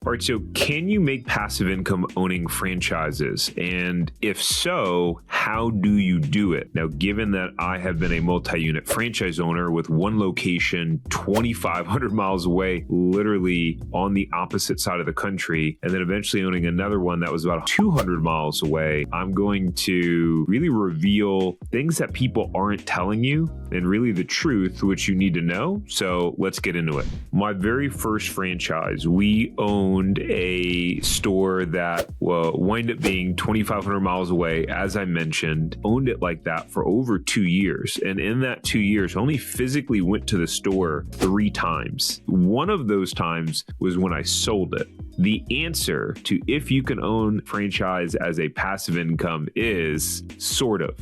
All right, so can you make passive income owning franchises? And if so, how do you do it? Now, given that I have been a multi-unit franchise owner with one location 2,500 miles away, literally on the opposite side of the country, and then eventually owning another one that was about 200 miles away, I'm going to really reveal things that people aren't telling you and really the truth, which you need to know. So let's get into it. My very first franchise, we owned a store that wound up being 2,500 miles away. As I mentioned, owned it like that for over 2 years. And in that 2 years, only physically went to the store 3 times. One of those times was when I sold it. The answer to if you can own franchise as a passive income is sort of.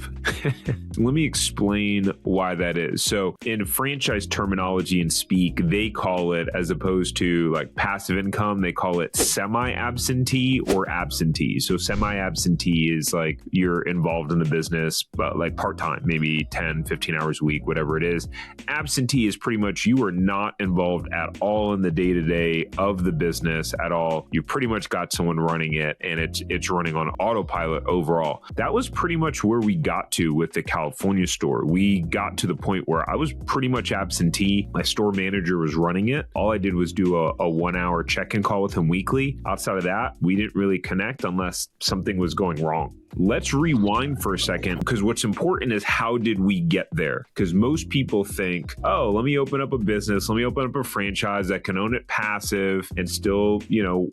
Let me explain why that is. So in franchise terminology and speak, they call it, as opposed to like passive income, they call it semi-absentee or absentee. So semi-absentee is like you're involved in the business, but like part-time, maybe 10, 15 hours a week, whatever it is. Absentee is pretty much you are not involved at all in the day-to-day of the business at all. You pretty much got someone running it and it's running on autopilot overall. That was pretty much where we got to with the California store. We got to the point where I was pretty much absentee. My store manager was running it. All I did was do a 1-hour check-in call with him weekly. Outside of that, we didn't really connect unless something was going wrong. Let's rewind for a second, because what's important is how did we get there? Because most people think, oh, let me open up a business, let me open up a franchise that can own it passive and still,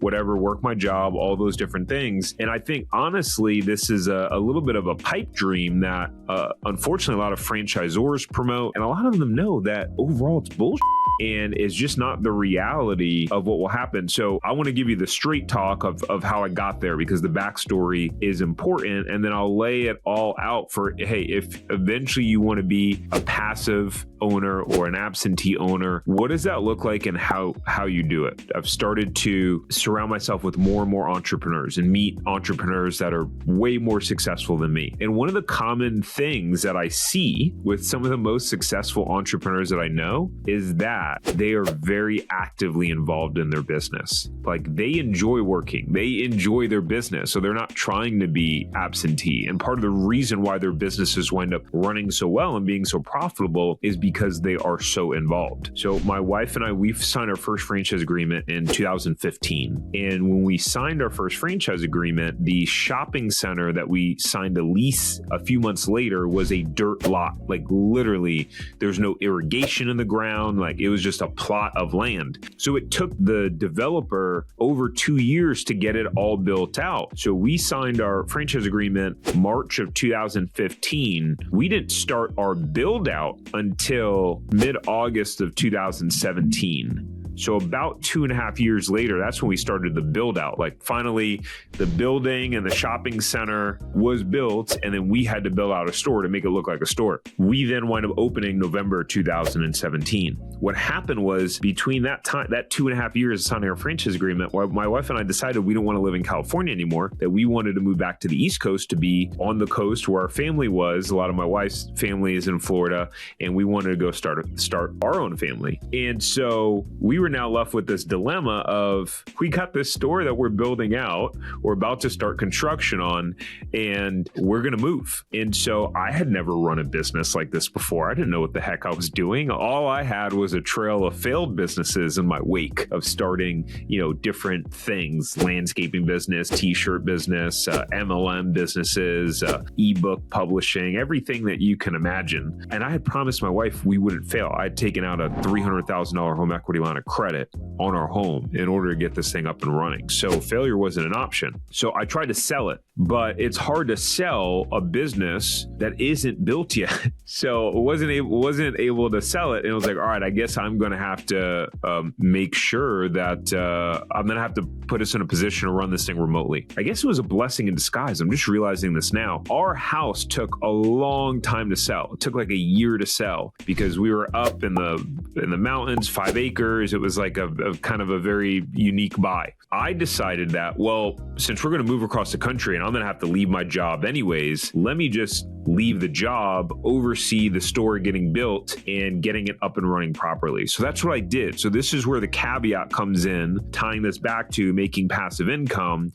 whatever, work my job, all those different things. And I think, honestly, this is a little bit of a pipe dream that, unfortunately, a lot of franchisors promote. And a lot of them know that overall it's bullshit and it's just not the reality of what will happen. So I want to give you the straight talk of how I got there, because the backstory is important. And then I'll lay it all out for, hey, if eventually you want to be a passive owner or an absentee owner, what does that look like and how you do it? I've started to surround myself with more and more entrepreneurs and meet entrepreneurs that are way more successful than me. And one of the common things that I see with some of the most successful entrepreneurs that I know is that they are very actively involved in their business. Like, they enjoy working, they enjoy their business. So they're not trying to be absentee. And part of the reason why their businesses wind up running so well and being so profitable is because they are so involved. So my wife and I, we've signed our first franchise agreement in 2015. And when we signed our first franchise agreement, the shopping center that we signed a lease a few months later was a dirt lot. Like, literally, there's no irrigation in the ground. Like, it was just a plot of land. So it took the developer over 2 years to get it all built out. So we signed our franchise agreement March of 2015. We didn't start our build out until mid-August of 2017. So about 2.5 years later, that's when we started the build out. Like, finally, the building and the shopping center was built, and then we had to build out a store to make it look like a store. We then wound up opening November 2017. What happened was, between that time, that 2.5 years of signing our franchise agreement, my wife and I decided we don't want to live in California anymore, that we wanted to move back to the East Coast, to be on the coast where our family was. A lot of my wife's family is in Florida, and we wanted to go start our own family. And so we were now left with this dilemma of, we got this store that we're building out, we're about to start construction on, and we're going to move. And so I had never run a business like this before. I didn't know what the heck I was doing. All I had was a trail of failed businesses in my wake of starting, different things: landscaping business, t-shirt business, MLM businesses, ebook publishing, everything that you can imagine. And I had promised my wife we wouldn't fail. I had taken out a $300,000 home equity line of credit on our home in order to get this thing up and running. So failure wasn't an option. So I tried to sell it, but it's hard to sell a business that isn't built yet. So I wasn't able to sell it. And it was like, all right, I guess I'm going to have to make sure that I'm going to have to put us in a position to run this thing remotely. I guess it was a blessing in disguise. I'm just realizing this now. Our house took a long time to sell. It took like a year to sell because we were up in the mountains, 5 acres. It was like a kind of a very unique buy. I decided that, well, since we're going to move across the country and I'm going to have to leave my job anyways, let me just leave the job, oversee the store getting built and getting it up and running properly. So that's what I did. So this is where the caveat comes in, tying this back to making passive income.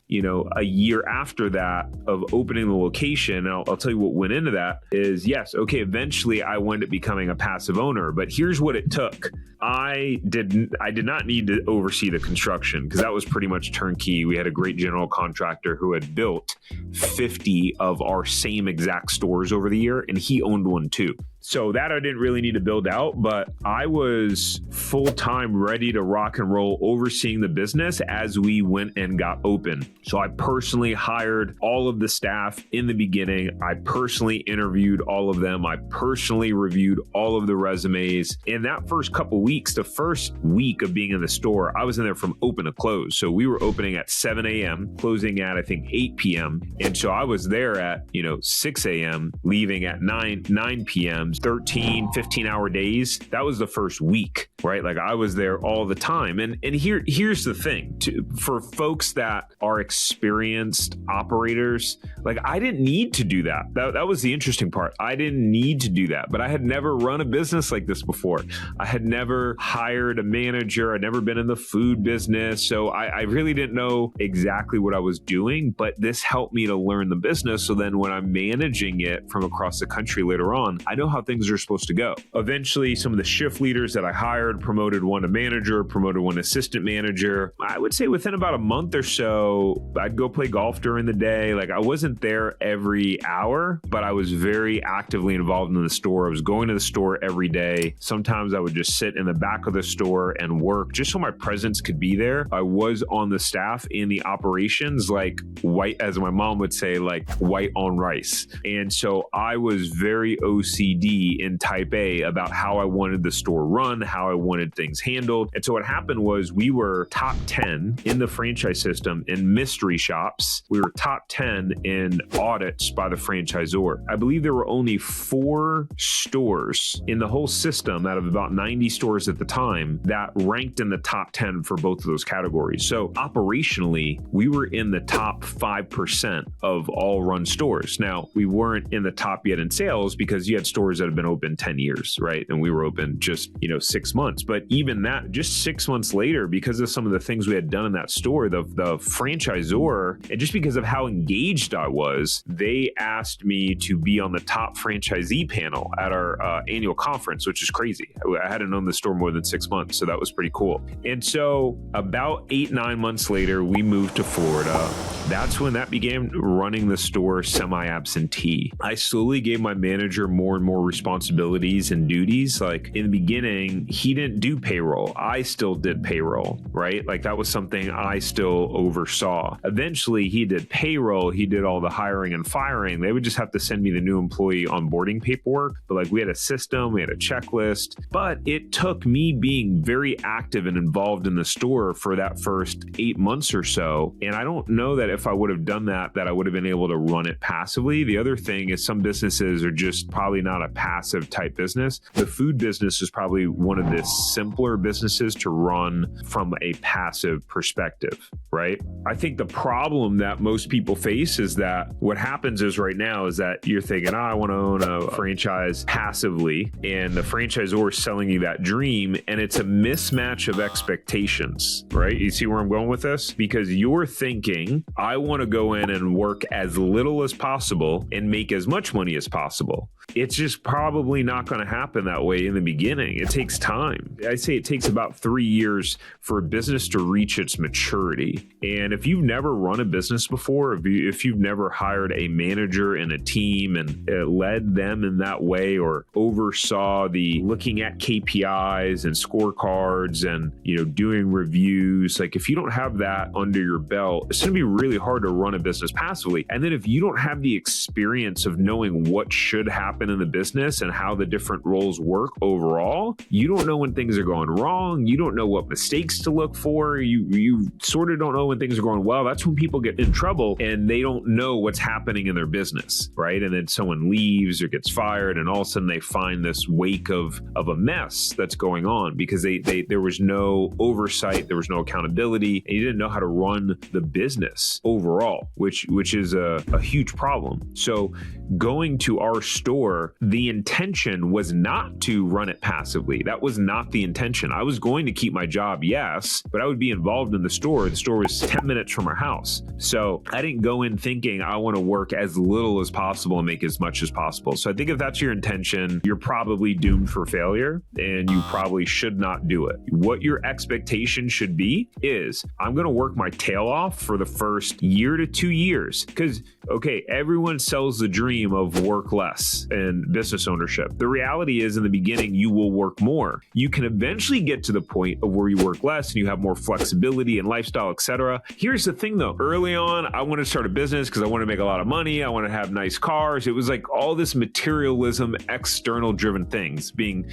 A year after that of opening the location, and I'll tell you what went into that is, yes, okay, eventually I wound up becoming a passive owner, but here's what it took. I did not need to oversee the construction because that was pretty much turnkey. We had a great general contractor who had built 50 of our same exact stores over the year, and he owned one too. So that I didn't really need to build out, but I was full-time ready to rock and roll overseeing the business as we went and got open. So I personally hired all of the staff in the beginning. I personally interviewed all of them. I personally reviewed all of the resumes. In that first couple weeks, the first week of being in the store, I was in there from open to close. So we were opening at 7 a.m., closing at, I think, 8 p.m. And so I was there at, 6 a.m., leaving at 9 p.m., 13, 15-hour days. That was the first week, right? Like I was there all the time. And here's the thing, for folks that are experienced operators, like I didn't need to do that. That was the interesting part. I didn't need to do that, but I had never run a business like this before. I had never hired a manager. I'd never been in the food business. So I really didn't know exactly what I was doing, but this helped me to learn the business. So then when I'm managing it from across the country later on, I know how things are supposed to go. Eventually, some of the shift leaders that I hired promoted one to manager, promoted one assistant manager. I would say within about a month or so, I'd go play golf during the day. Like I wasn't there every hour, but I was very actively involved in the store. I was going to the store every day. Sometimes I would just sit in the back of the store and work just so my presence could be there. I was on the staff in the operations, like white, as my mom would say, like white on rice. And so I was very OCD in type A about how I wanted the store run, how I wanted things handled. And so what happened was we were top 10 in the franchise system in mystery shops. We were top 10 in audits by the franchisor. I believe there were only 4 stores in the whole system out of about 90 stores at the time that ranked in the top 10 for both of those categories. So operationally, we were in the top 5% of all run stores. Now, we weren't in the top yet in sales because you had stores that have been open 10 years, right? And we were open just, 6 months. But even that, just 6 months later, because of some of the things we had done in that store, the franchisor, and just because of how engaged I was, they asked me to be on the top franchisee panel at our annual conference, which is crazy. I hadn't owned the store more than 6 months, so that was pretty cool. And so about 8-9 months later, we moved to Florida. That's when that began running the store semi-absentee. I slowly gave my manager more and more responsibilities and duties. Like in the beginning, he didn't do payroll. I still did payroll, right? Like that was something I still oversaw. Eventually, he did payroll. He did all the hiring and firing. They would just have to send me the new employee onboarding paperwork. But like we had a system, we had a checklist. But it took me being very active and involved in the store for that first 8 months or so. And I don't know that if I would have done that I would have been able to run it passively. The other thing is some businesses are just probably not a passive type business. The food business is probably one of the simpler businesses to run from a passive perspective, right? I think the problem that most people face is that what happens is right now is that you're thinking, I want to own a franchise passively, and the franchisor is selling you that dream, and it's a mismatch of expectations, right? You see where I'm going with this? Because you're thinking, I want to go in and work as little as possible and make as much money as possible. It's just probably not going to happen that way in the beginning. It takes time. I say it takes about 3 years for a business to reach its maturity. And if you've never run a business before, if you've never hired a manager and a team and led them in that way, or oversaw the looking at KPIs and scorecards and, doing reviews, like if you don't have that under your belt, it's going to be really hard to run a business passively. And then if you don't have the experience of knowing what should happen in the business business and how the different roles work overall, you don't know when things are going wrong. You don't know what mistakes to look for. You sort of don't know when things are going well. That's when people get in trouble and they don't know what's happening in their business, right? And then someone leaves or gets fired, and all of a sudden they find this wake of a mess that's going on because there was no oversight, there was no accountability, and you didn't know how to run the business overall, which is a huge problem. So going to our store, the intention was not to run it passively. That was not the intention. I was going to keep my job, yes, but I would be involved in the store. The store was 10 minutes from our house. So I didn't go in thinking I want to work as little as possible and make as much as possible. So I think if that's your intention, you're probably doomed for failure and you probably should not do it. What your expectation should be is I'm going to work my tail off for the first year to 2 years. Because, okay, everyone sells the dream of work less and business ownership. The reality is in the beginning, you will work more. You can eventually get to the point of where you work less and you have more flexibility and lifestyle, etc. Here's the thing though, early on, I wanted to start a business because I want to make a lot of money. I want to have nice cars. It was like all this materialism, external driven things being,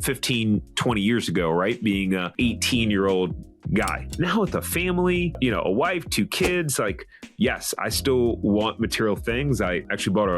15, 20 years ago, right? Being a 18-year-old guy. Now with a family, a wife, 2 kids, yes, I still want material things. I actually bought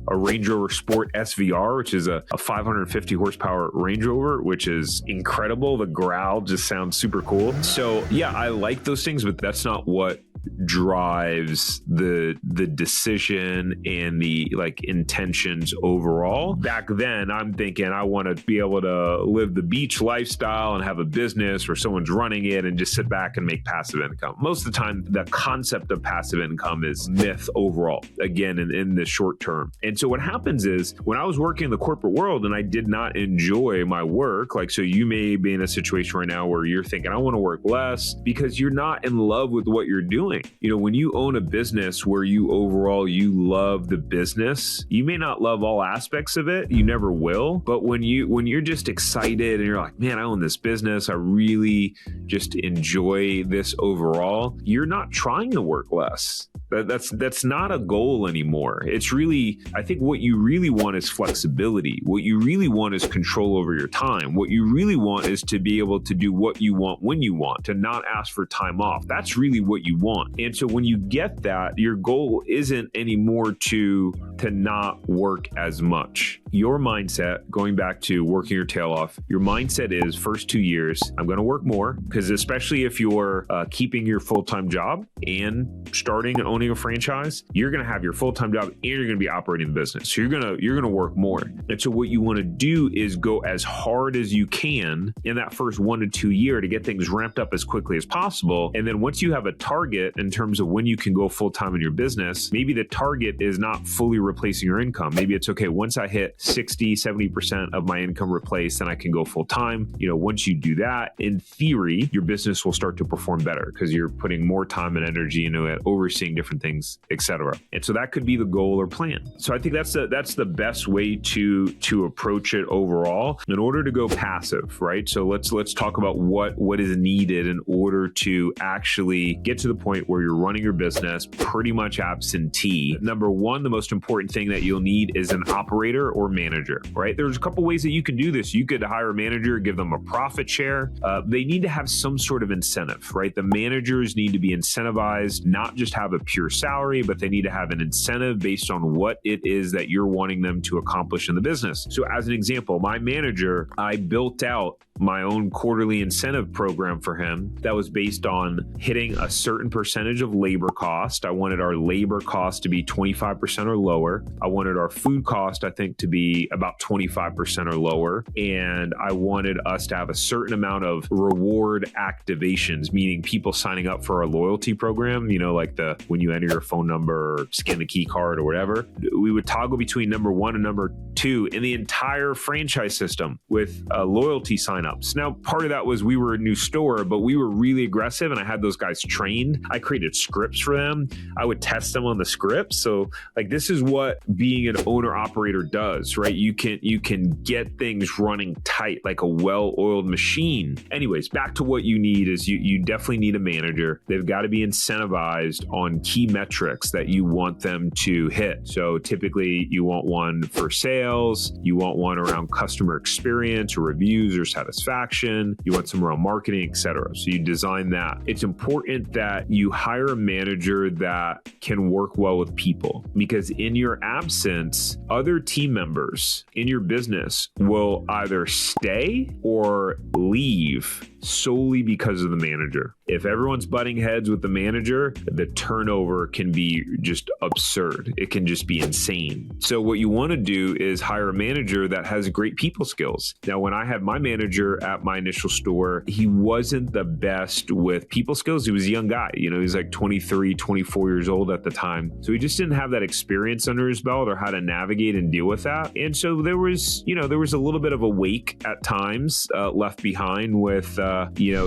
a Range Rover Sport SVR, which is a 550 horsepower Range Rover, which is incredible. The growl just sounds super cool. So yeah, I like those things, but that's not what drives the decision and the intentions overall. Back then, I'm thinking I want to be able to live the beach lifestyle and have a business where someone's running it and just sit back and make passive income. Most of the time, the concept of passive income is myth overall, again, in the short term. And so what happens is when I was working in the corporate world and I did not enjoy my work, so you may be in a situation right now where you're thinking, I want to work less because you're not in love with what you're doing. When you own a business where you love the business, you may not love all aspects of it. You never will. But when you're just excited and you're like, man, I own this business, I really just enjoy this overall, you're not trying to work less. That's not a goal anymore. It's really, I think what you really want is flexibility. What you really want is control over your time. What you really want is to be able to do what you want when you want, to not ask for time off. That's really what you want. And so when you get that, your goal isn't anymore to not work as much. Your mindset, going back to working your tail off, your mindset is first 2 years, I'm going to work more, because especially if you're keeping your full-time job and starting and owning a franchise, you're going to have your full-time job and you're going to be operating the business. So you're going to work more. And so what you want to do is go as hard as you can in that first 1 to 2 year to get things ramped up as quickly as possible. And then once you have a target in terms of when you can go full-time in your business, maybe the target is not fully replacing your income. Maybe it's okay, once I hit 60, 70% of my income replaced, then I can go full-time. Once you do that, in theory, your business will start to perform better because you're putting more time and energy into it, overseeing different things, etc. And so that could be the goal or plan. So I think that's the best way to approach it overall in order to go passive, right? So let's talk about what is needed in order to actually get to the point where you're running your business pretty much absentee. Number one, the most important thing that you'll need is an operator or manager, right? There's a couple ways that you can do this. You could hire a manager, give them a profit share. They need to have some sort of incentive, right? The managers need to be incentivized, not just have a pure salary, but they need to have an incentive based on what it is that you're wanting them to accomplish in the business. So as an example, my manager, I built out my own quarterly incentive program for him that was based on hitting a certain percentage of labor cost. I wanted our labor cost to be 25% or lower. I wanted our food cost, I think, to be about 25% or lower. And I wanted us to have a certain amount of reward activations, meaning people signing up for our loyalty program, like when you enter your phone number or scan the key card or whatever. We would toggle between number 1 and number 2 in the entire franchise system with loyalty signups. signups. Now, part of that was we were a new store, but we were really aggressive and I had those guys trained. I created scripts for them. I would test them on the scripts. So like, this is what being an owner operator does, right? You can get things running tight like a well-oiled machine. Anyways, back to what you need is you definitely need a manager. They've got to be incentivized on key metrics that you want them to hit. So typically you want one for sales, you want one around customer experience or reviews or satisfaction, you want some around marketing, etc. So you design that. It's important that you hire a manager that can work well with people, because in your absence, other team members in your business will either stay or leave solely because of the manager. If everyone's butting heads with the manager, the turnover can be just absurd. It can just be insane. So what you want to do is hire a manager that has great people skills. Now, when I had my manager at my initial store, he wasn't the best with people skills. He was a young guy. He was like 23, 24 years old at the time. So he just didn't have that experience under his belt or how to navigate and deal with that. And so there was a little bit of a wake at times left behind with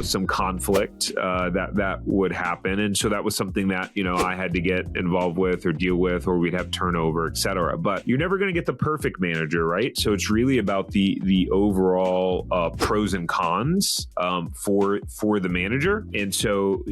some conflict that would happen. And so that was something that, I had to get involved with or deal with, or we'd have turnover, et cetera. But you're never going to get the perfect manager, right? So it's really about the overall pros and cons for the manager. And so,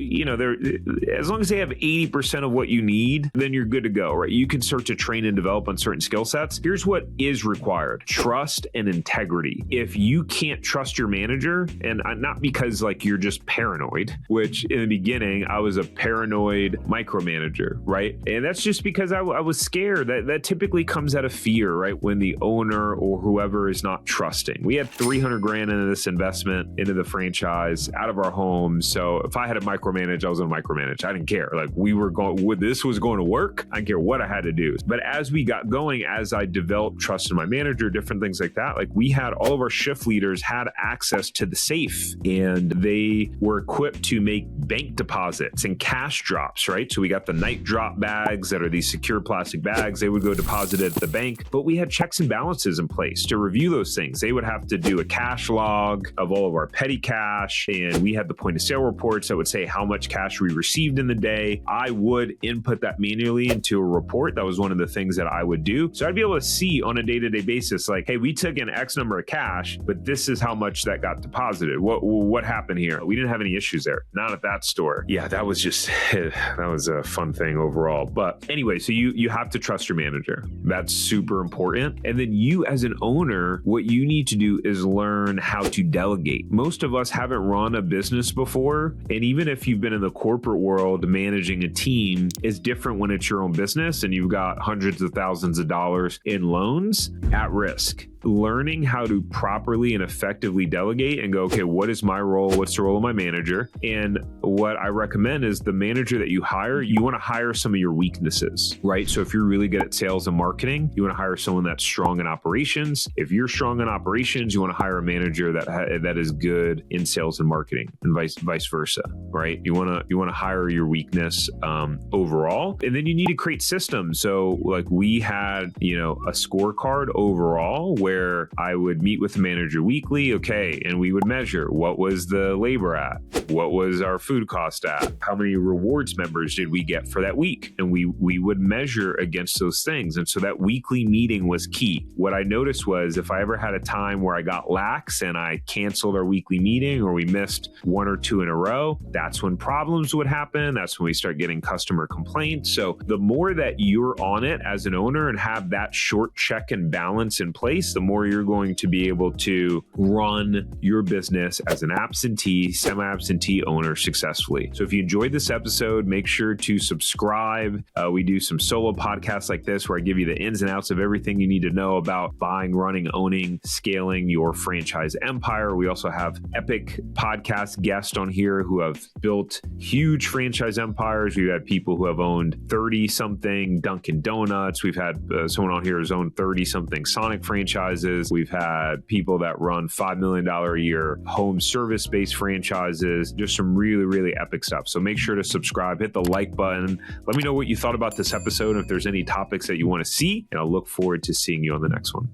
as long as they have 80% of what you need, then you're good to go, right? You can start to train and develop on certain skill sets. Here's what is required: trust and integrity. If you can't trust your manager, and not because like you're just paranoid, which in the beginning I was a paranoid micromanager, right? And that's just because I was scared. That typically comes out of fear, right? When the owner or whoever is not trusting. We had $300,000 into this investment into the franchise out of our home. So if I had to micromanage, I was going to micromanage. I didn't care. Like this was going to work. I didn't care what I had to do. But as we got going, as I developed trust in my manager, different things like that, like we had all of our shift leaders had access to the safe, and they were equipped to make bank deposits and cash drops, right? So we got the night drop bags that are these secure plastic bags. They would go deposited at the bank, but we had checks and balances in place to review those things. They would have to do a cash log of all of our petty cash, and we had the point of sale reports that would say how much cash we received in the day. I would input that manually into a report. That was one of the things that I would do. So I'd be able to see on a day-to-day basis, like, hey, we took in X number of cash, but this is how much that got deposited. What happened here? We didn't have any issues there. Not at that store. Yeah, that was a fun thing overall. But anyway, so you have to trust your manager. That's super important. And then you as an owner, what you need to do is learn how to delegate. Most of us haven't run a business before. And even if you've been in the corporate world, managing a team is different when it's your own business and you've got hundreds of thousands of dollars in loans at risk. Learning how to properly and effectively delegate and go, okay, what is my role? What's the role of my manager? And what I recommend is the manager that you hire, you want to hire some of your weaknesses, right? So if you're really good at sales and marketing, you want to hire someone that's strong in operations. If you're strong in operations, you want to hire a manager that is good in sales and marketing, and vice versa, right? You want to hire your weakness overall, and then you need to create systems. So like we had, a scorecard overall where I would meet with the manager weekly, okay, and we would measure what was the labor at, what was our food cost at, how many rewards members did we get for that week, and we would measure against those things. And so that weekly meeting was key. What I noticed was if I ever had a time where I got lax and I canceled our weekly meeting or we missed one or two in a row, that's when problems would happen. That's when we start getting customer complaints. So the more that you're on it as an owner and have that short check and balance in place, the more you're going to be able to run your business as an absentee, semi-absentee owner successfully. So if you enjoyed this episode, make sure to subscribe. We do some solo podcasts like this where I give you the ins and outs of everything you need to know about buying, running, owning, scaling your franchise empire. We also have epic podcast guests on here who have built huge franchise empires. We've had people who have owned 30-something Dunkin' Donuts. We've had someone on here who's owned 30-something Sonic franchises. We've had people that run $5 million a year home service-based franchises. Just some really, really epic stuff. So make sure to subscribe, hit the like button. Let me know what you thought about this episode, if there's any topics that you want to see, and I'll look forward to seeing you on the next one.